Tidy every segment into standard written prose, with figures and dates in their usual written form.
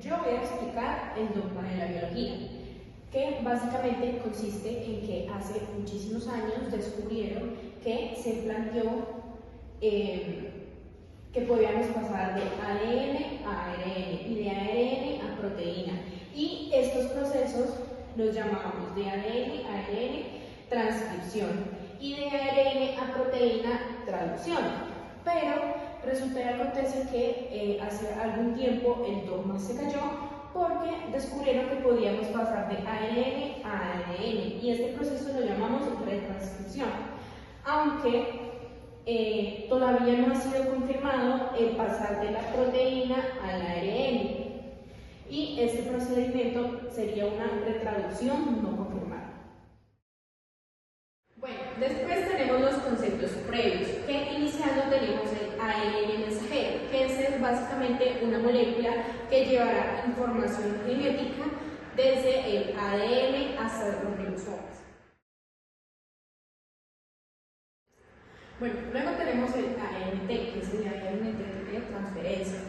Yo voy a explicar el dogma de la biología, que básicamente consiste en que hace muchísimos años descubrieron que se planteó que podíamos pasar de ADN a ARN y de ARN a proteína. Y estos procesos los llamamos de ADN a ARN transcripción y de ARN a proteína traducción. Pero resulta y acontece que hace algún tiempo el dogma se cayó porque descubrieron que podíamos pasar de ARN a ADN y este proceso lo llamamos retranscripción, aunque todavía no ha sido confirmado el pasar de la proteína al ARN y este procedimiento sería una retraducción no confirmada. Bueno, después tenemos los conceptos previos, que iniciando tenemos el ARN mensajero, que es básicamente una molécula que llevará información genética desde el ADN hasta los ribosomas. Bueno, luego tenemos el ARNT, que es el ARNT de transferencia,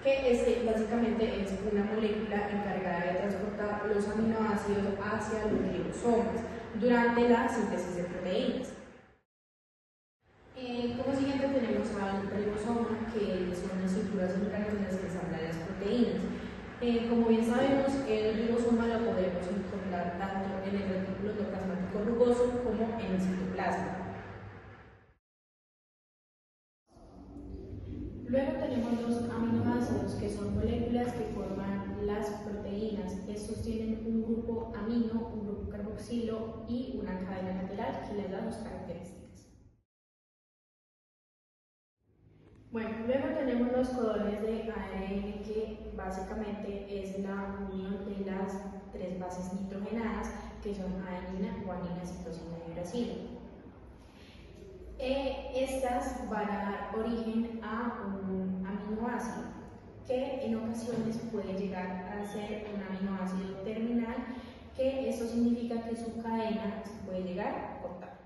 que básicamente es una molécula encargada de transportar los aminoácidos hacia los ribosomas durante la síntesis de proteínas. Como siguiente tenemos al ribosoma, que son las estructuras centrales en las que ensamblan las proteínas. Como bien sabemos, el ribosoma lo podemos encontrar tanto en el retículo endoplasmático rugoso como en el citoplasma. Luego tenemos los aminoácidos, que son moléculas que forman las proteínas. Estos tienen un grupo amino, un grupo carboxilo y una cadena lateral que les da dos características. Bueno, luego tenemos los codones de ARN, que básicamente es la unión de las tres bases nitrogenadas, que son adenina, guanina, citosina y uracilo. Estas van a dar origen a un aminoácido que en ocasiones puede llegar a ser un aminoácido terminal, que eso significa que su cadena se puede llegar a cortar.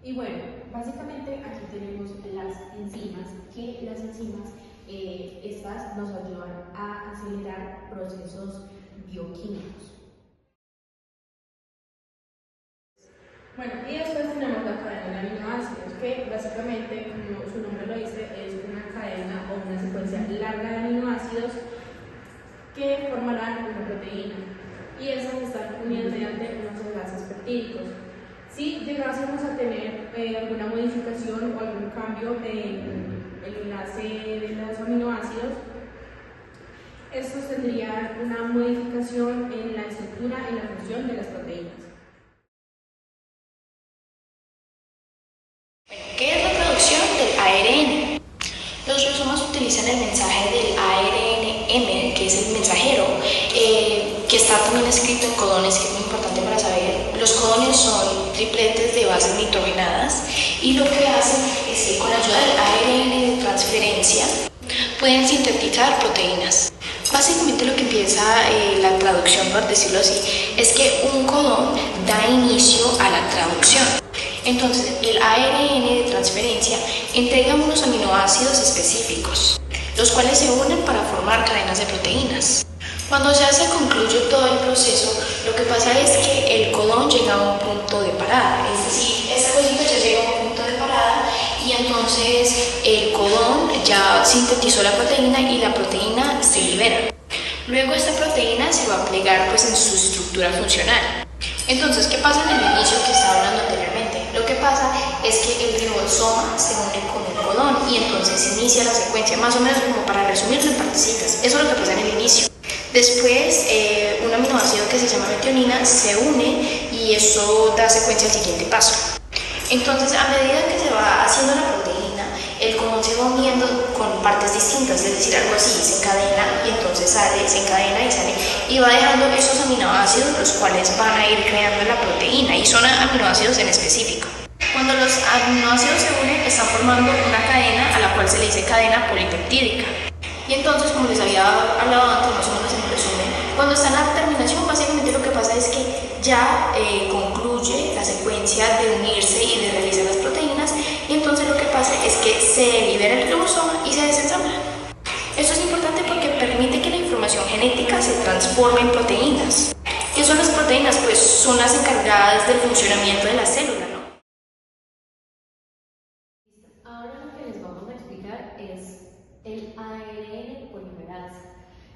Y bueno, básicamente aquí tenemos las enzimas, que las enzimas estas nos ayudan a acelerar procesos bioquímicos. Bueno, y después tenemos la cadena de aminoácidos, que básicamente, como su nombre lo dice, es una cadena o una secuencia larga de aminoácidos que formarán una proteína, y esas están unidas mediante unos enlaces peptídicos. Si llegásemos a tener alguna modificación o algún cambio en el enlace de los aminoácidos, estos tendrían una modificación en la estructura y la función de las proteínas. ¿Qué es la traducción del ARN? Los ribosomas utilizan el mensaje del ARN-M, que es el mensajero, que está también escrito en codones, que es muy importante para saber. Los codones son tripletes de bases nitrogenadas y lo que hacen es que con la ayuda del ARN de transferencia pueden sintetizar proteínas. Básicamente lo que empieza la traducción, por decirlo así, es que un codón da inicio a la traducción. Entonces, el ARN de transferencia entrega unos aminoácidos específicos, los cuales se unen para formar cadenas de proteínas. Cuando ya se concluye todo el proceso, lo que pasa es que el codón llega a un punto de parada, es decir, esta cosita ya llega a un punto de parada y entonces el codón ya sintetizó la proteína y la proteína se libera. Luego esta proteína se va a plegar pues en su estructura funcional. Entonces, ¿qué pasa en el inicio que estaba hablando anteriormente? Lo que pasa es que el ribosoma se une con el codón y entonces inicia la secuencia, más o menos como para resumirlo en partecitas. Eso es lo que pasa en el inicio. Después, un aminoácido que se llama metionina se une y eso da secuencia al siguiente paso. Entonces, a medida que se va haciendo la proteína, el codón se va uniendo con partes distintas, es decir, algo así, se encadena y entonces sale, se encadena y sale, y va dejando esos aminoácidos, los cuales van a ir creando la proteína, y son aminoácidos en específico. Cuando los aminoácidos se unen, están formando una cadena a la cual se le dice cadena polipeptídica. Y entonces, como les había hablado antes, más o menos en resumen, cuando está en la terminación, básicamente lo que pasa es que ya concluye la secuencia de unirse y de realizar las proteínas, y entonces lo que pasa es que se libera el ribosoma y se desensambla. codificación genética se transforma en proteínas. ¿Qué son las proteínas? Pues son las encargadas del funcionamiento de la célula, ¿no? Ahora lo que les vamos a explicar es el ARN polimerasa.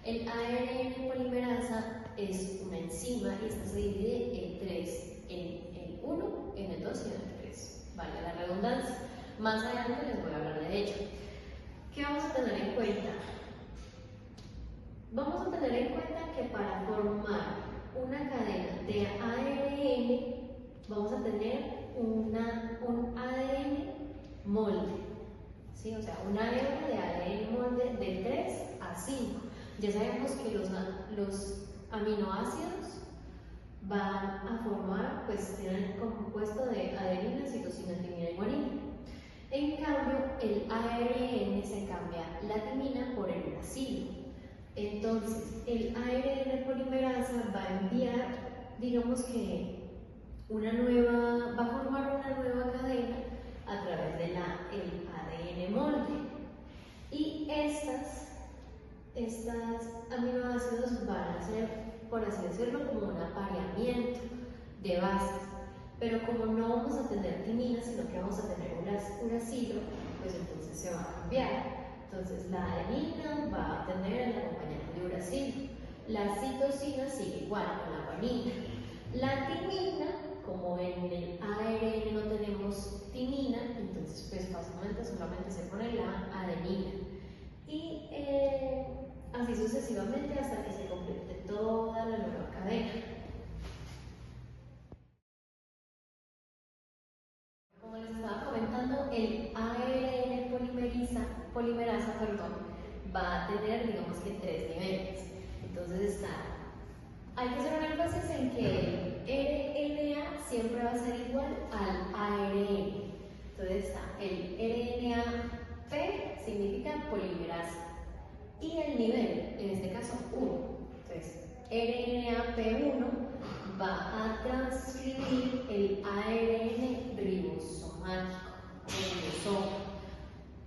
El ARN polimerasa es una enzima y esta se divide en tres, en el 1, en el 2 y en el 3. Vale la redundancia. Más adelante les voy a hablar de ello. ¿Qué vamos a tener en cuenta? Vamos a tener en cuenta que para formar una cadena de ARN vamos a tener un ADN molde, ¿sí? O sea, una hebra de ADN molde de 3 a 5. Ya sabemos que los aminoácidos van a formar, pues tienen el compuesto de adenina, citosina, timina y guanina. En cambio, el ARN se cambia la timina por el uracilo. Entonces, el ARN polimerasa va a enviar, digamos que va a formar una nueva cadena a través del ADN molde. Y estos aminoácidos van a ser, por así decirlo, como un apareamiento de bases. Pero como no vamos a tener timina, sino que vamos a tener uracilo, pues entonces se va a cambiar. Entonces la adenina va a tener el acompañante de uracilo. La citosina sigue igual con la guanina. La timina, como en el ARN no tenemos timina, entonces pues básicamente solamente se pone la adenina. Y así sucesivamente hasta que se complete toda la nueva cadena. Como les estaba comentando, el ARN polimerasa, va a tener, digamos que 3 niveles. Entonces hay que hacer un énfasis en que el RNA siempre va a ser igual al ARN. Entonces está el RNA-P, significa polimerasa, y el nivel, en este caso 1. Entonces, RNA-P1 va a transcribir el ARN ribosomático, el ribosoma.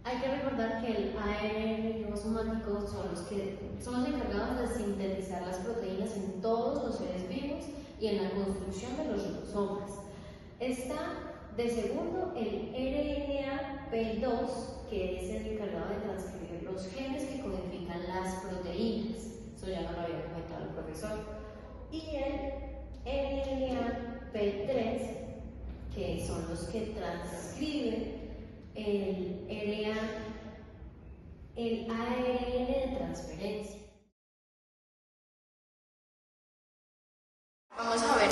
Hay que recordar que el ARN ribosomático son los encargados de sintetizar las proteínas en todos los seres vivos y en la construcción de los ribosomas. Está de segundo el RNA-P2, que es el encargado de transcribir los genes que codifican las proteínas. Eso ya no lo había comentado el profesor. Y el RNA-P3, que son los que transcriben el ARN de transferencia. Vamos a ver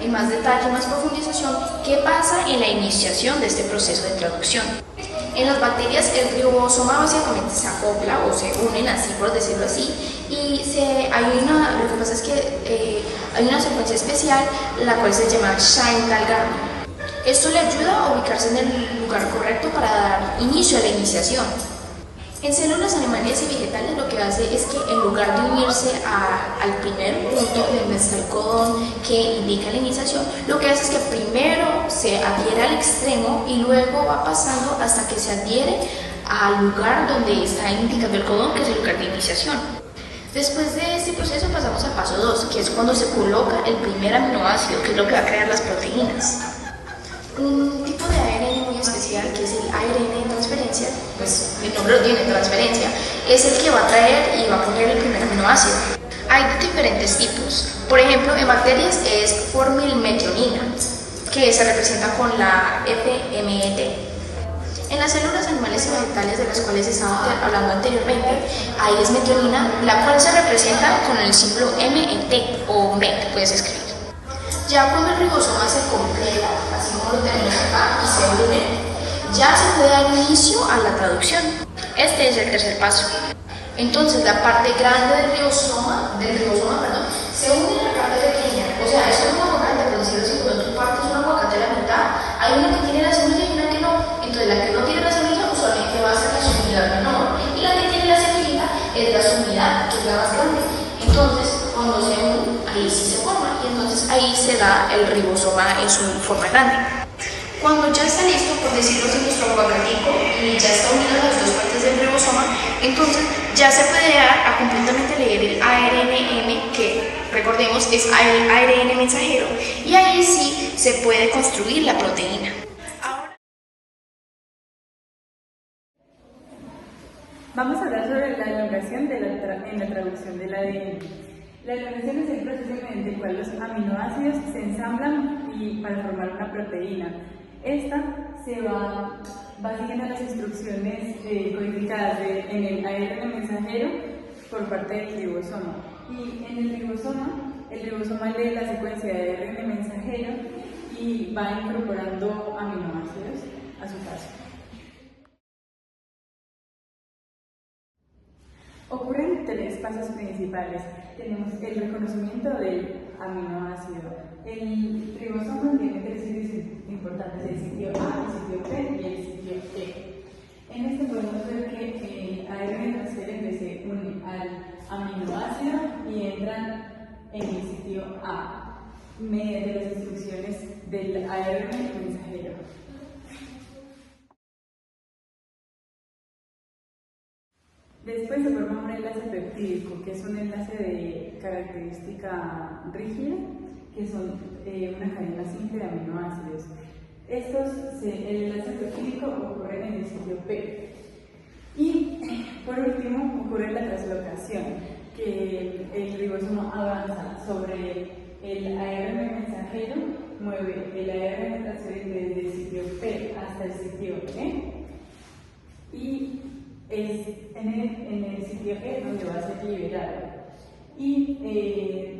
en más detalle, más profundización, qué pasa en la iniciación de este proceso de traducción. En las bacterias el ribosoma básicamente se acopla o se unen, así por decirlo así, y lo que pasa es que hay una secuencia especial la cual se llama Shine-Dalgarno. Esto le ayuda a ubicarse en el lugar correcto para dar inicio a la iniciación. En células animales y vegetales lo que hace es que en lugar de unirse al primer punto donde está el codón que indica la iniciación, lo que hace es que primero se adhiere al extremo y luego va pasando hasta que se adhiere al lugar donde está indicando el codón, que es el lugar de iniciación. Después de este proceso pasamos al paso 2, que es cuando se coloca el primer aminoácido, que es lo que va a crear las proteínas. Un tipo de ARN muy especial, que es el ARN de transferencia, pues el nombre lo tiene, transferencia, es el que va a traer y va a poner el primer aminoácido. Hay diferentes tipos. Por ejemplo, en bacterias es formilmetionina, que se representa con la FMET. En las células animales y vegetales de las cuales estábamos hablando anteriormente, ahí es metionina, la cual se representa con el símbolo MET o MET, puedes escribir. Ya cuando el ribosoma se completa, así como lo tenemos acá, y se une, ya se puede dar inicio a la traducción. Este es el tercer paso. Entonces la parte grande del ribosoma, se une a la parte pequeña. O sea, es un aguacate, por decirlo así, cuando tú partes un aguacate a la mitad, hay una que tiene la semilla y una que no. Entonces la que no tiene la semilla usualmente va a ser la sumidad menor, y la que tiene la semilla es la sumidad, que es la más grande. Entonces, cuando se une, ahí sí se forma, y entonces ahí se da el ribosoma en su forma grande. Cuando ya está listo, por decirlo así, nuestro aguacatico, y ya está unido las dos partes del ribosoma, entonces ya se puede dar a completamente leer el ARN-M, que recordemos es el ARN mensajero, y ahí sí se puede construir la proteína. Vamos a hablar sobre la elongación en la traducción del ADN. La elongación es el proceso mediante el cual los aminoácidos se ensamblan para formar una proteína. Esta va siguiendo las instrucciones codificadas en el ARN mensajero por parte del ribosoma. Y en el ribosoma lee la secuencia de ARN mensajero y va incorporando aminoácidos a su paso. Ocurren tres pasos principales. Tenemos el reconocimiento del aminoácido. El ribosoma tiene tres sitios importantes: el sitio A, el sitio P y el sitio E. En este podemos ver que el ARN transferente se une al aminoácido y entran en el sitio A mediante las instrucciones del ARN mensajero. Después se forma un enlace peptídico, que es un enlace de característica rígida, que son una cadena simple de aminoácidos. El enlace peptídico ocurre en el sitio P. Y por último ocurre la translocación, que el ribosoma avanza sobre el ARN mensajero, mueve el ARN transferente desde el sitio P hasta el sitio E, y es en el sitio E donde va a ser liberado. Y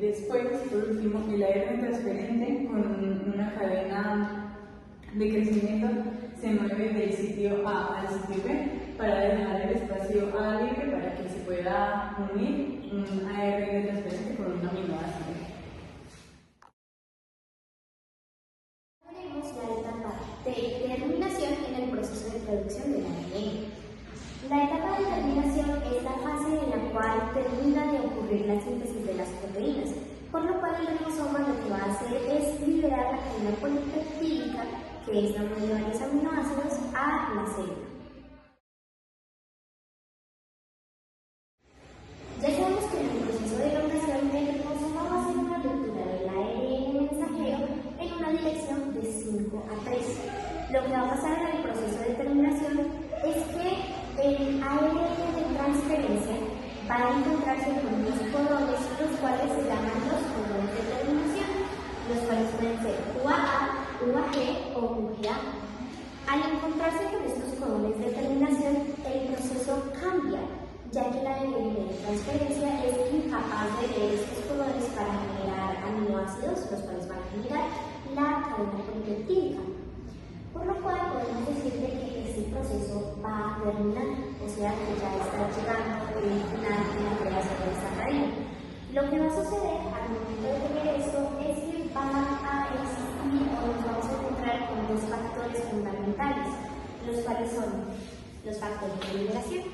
después, por último, el ARN transferente con una cadena de crecimiento se mueve del sitio A al sitio B para dejar el espacio A libre para que se pueda unir un ARN transferente con un aminoácido. Tenemos la etapa de terminación en el proceso de producción del ADN. La etapa de terminación es la fase en la cual termina de ocurrir la síntesis de las proteínas, por lo cual el ribosoma lo que va a hacer es liberar la cadena polipeptídica, que es la unión de varios aminoácidos, a la célula. Ya sabemos que en el proceso de elongación el ribosoma va a hacer una lectura del ARN mensajero en una dirección de 5 a 3. Lo que va a pasar en el proceso de terminación es que el ARN de transferencia va a encontrarse con unos codones, los cuales se llaman los codones de terminación, los cuales pueden ser UAA, UAG o UGA. Al encontrarse con estos codones de terminación, el proceso cambia, ya que la ARN de transferencia es incapaz de leer estos codones para generar aminoácidos, los cuales van a generar la cadena polipeptídica. Por lo cual podemos decir que este proceso va a terminar, o sea que ya está llegando el final de la creación de esta cadena. Lo que va a suceder al momento de tener esto es que van a existir o nos vamos a encontrar con dos factores fundamentales, los cuales son los factores de liberación.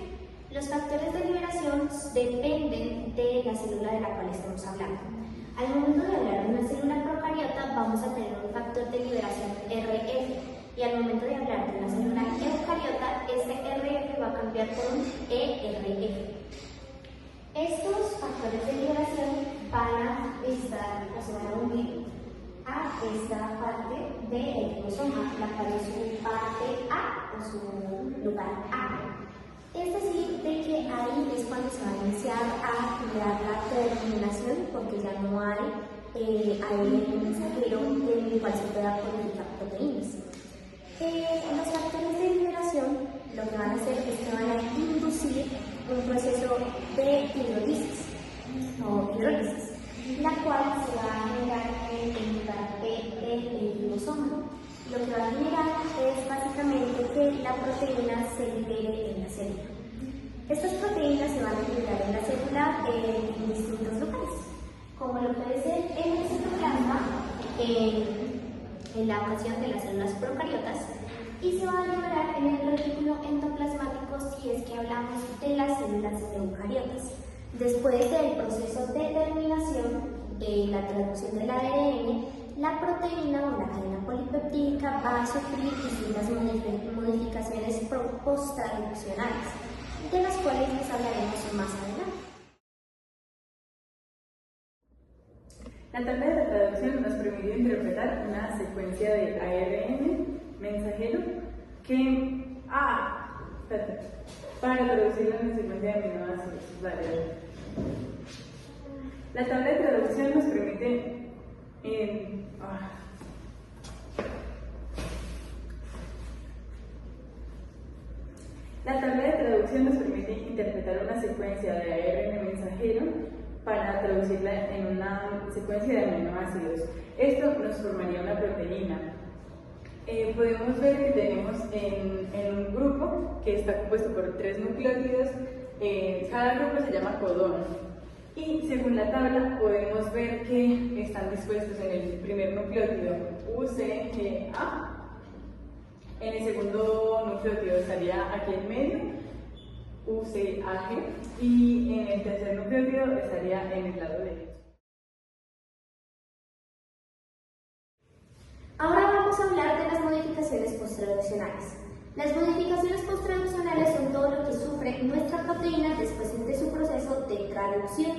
Los factores de liberación dependen de la célula de la cual estamos hablando. Al momento de hablar de una célula procariota vamos a tener un factor de liberación RF. Y al momento de hablar de una célula eucariota, este RF va a cambiar por un ERF. Estos factores de liberación van a estar, o se van a unir a esta parte del ribosoma, la cual es su parte A o su lugar A. Es decir, de que ahí es cuando se va a iniciar a crear la terminación, porque ya no hay ARN mensajero en el cual se pueda codificar proteínas. Los factores de liberación lo que van a hacer es que van a inducir un proceso de hidrólisis la cual se va a generar en el lugar del ribosoma. Lo que va a generar es básicamente que la proteína se libere en la célula. Estas proteínas se van a liberar en la célula en distintos lugares, como lo puede ser en el citoplasma, en la ocasión de las células procariotas, y se va a liberar en el retículo endoplasmático si es que hablamos de las células eucariotas. Después del proceso de terminación de la traducción del ADN, la proteína o la cadena polipeptídica va a sufrir distintas modificaciones posttraduccionales. de las cuales les hablaremos más adelante. La tabla de traducción nos permite interpretar una secuencia de ARN mensajero para traducirlo en secuencia de aminoácidos. La tabla de traducción nos permite La tabla de traducción nos permite interpretar una secuencia de ARN mensajero para traducirla en una secuencia de aminoácidos. Esto nos formaría una proteína. Podemos ver que tenemos en un grupo que está compuesto por 3 nucleótidos, cada grupo se llama codón. Y según la tabla podemos ver que están dispuestos en el primer nucleótido UCA, en el segundo nucleótido estaría aquí en medio, UCAG, y en el tercer nucleótido estaría en el lado derecho. Ahora vamos a hablar de las modificaciones posttraduccionales. Las modificaciones posttraduccionales son todo lo que sufre nuestra proteína después de su proceso de traducción.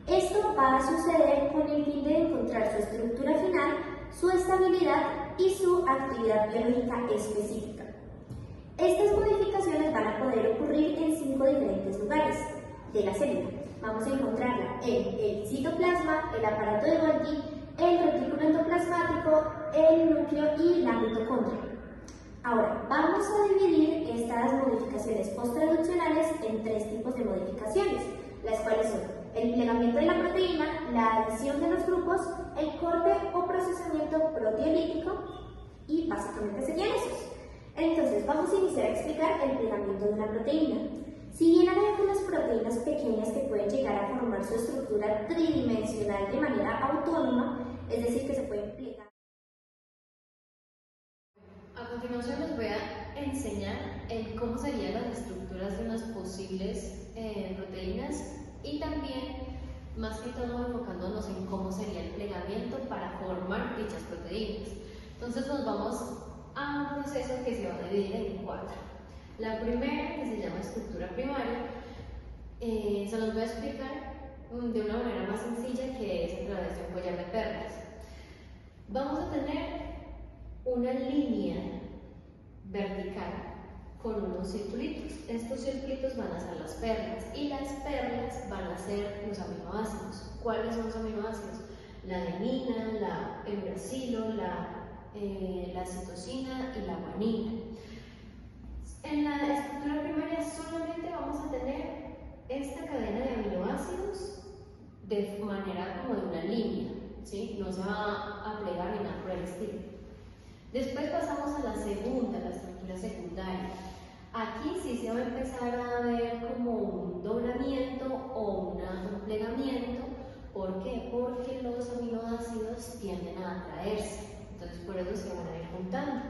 Esto va a suceder con el fin de encontrar su estructura final, su estabilidad y su actividad biológica específica. Estas modificaciones van a poder ocurrir en 5 diferentes lugares de la célula. Vamos a encontrarla en el citoplasma, el aparato de Golgi, el retículo endoplasmático, el núcleo y la mitocondria. Ahora, vamos a dividir estas modificaciones posttraduccionales en 3 tipos de modificaciones, las cuales son el plegamiento de la proteína, la adición de los grupos, el corte o procesamiento proteolítico y básicamente serían esos. Entonces, vamos a iniciar a explicar el plegamiento de una proteína. Si bien hay algunas proteínas pequeñas que pueden llegar a formar su estructura tridimensional de manera autónoma, es decir, que se pueden plegar. A continuación les voy a enseñar cómo serían las estructuras de unas posibles proteínas y también, más que todo, enfocándonos en cómo sería el plegamiento para formar dichas proteínas. Entonces nos vamos a un proceso que se va a dividir en 4. La primera, que se llama estructura primaria, se los voy a explicar de una manera más sencilla, que es a través de un collar de perlas. Vamos a tener una línea vertical con unos circulitos. Estos circulitos van a ser las perlas y las perlas van a ser los aminoácidos. ¿Cuáles son los aminoácidos? La adenina, el uracilo, la citosina y la guanina. En la estructura primaria solamente vamos a tener esta cadena de aminoácidos de manera como de una línea, ¿sí? No se va a plegar ni nada por el estilo. Después pasamos a la segunda, la estructura secundaria. Aquí sí se va a empezar a ver como un doblamiento o un plegamiento. ¿Por qué? Porque los aminoácidos tienden a atraerse, entonces por eso se van a ir juntando.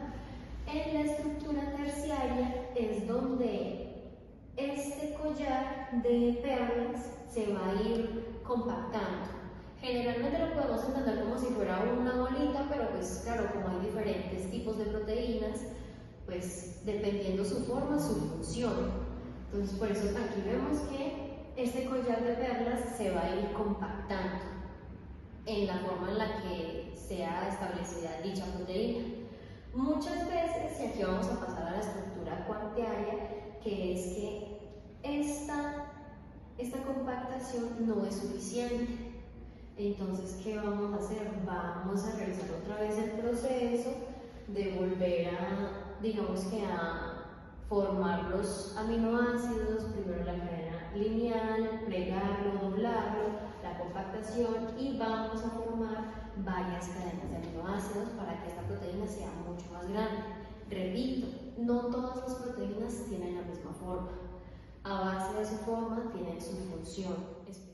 En la estructura terciaria es donde este collar de perlas se va a ir compactando. Generalmente lo podemos entender como si fuera una bolita, pero pues claro, como hay diferentes tipos de proteínas, pues dependiendo su forma, su función. Entonces por eso aquí vemos que este collar de perlas se va a ir compactando en la forma en la que sea establecida dicha proteína. Muchas veces, y aquí vamos a pasar a la estructura cuartaria, que es que esta compactación no es suficiente. Entonces, ¿qué vamos a hacer? Vamos a realizar otra vez el proceso de volver a formar los aminoácidos, primero la cadena lineal, plegarlo, doblarlo, la compactación, y vamos a formar varias cadenas de aminoácidos para que esta proteína sea mucho más grande. Repito, no todas las proteínas tienen la misma forma. A base de su forma tienen su función específica.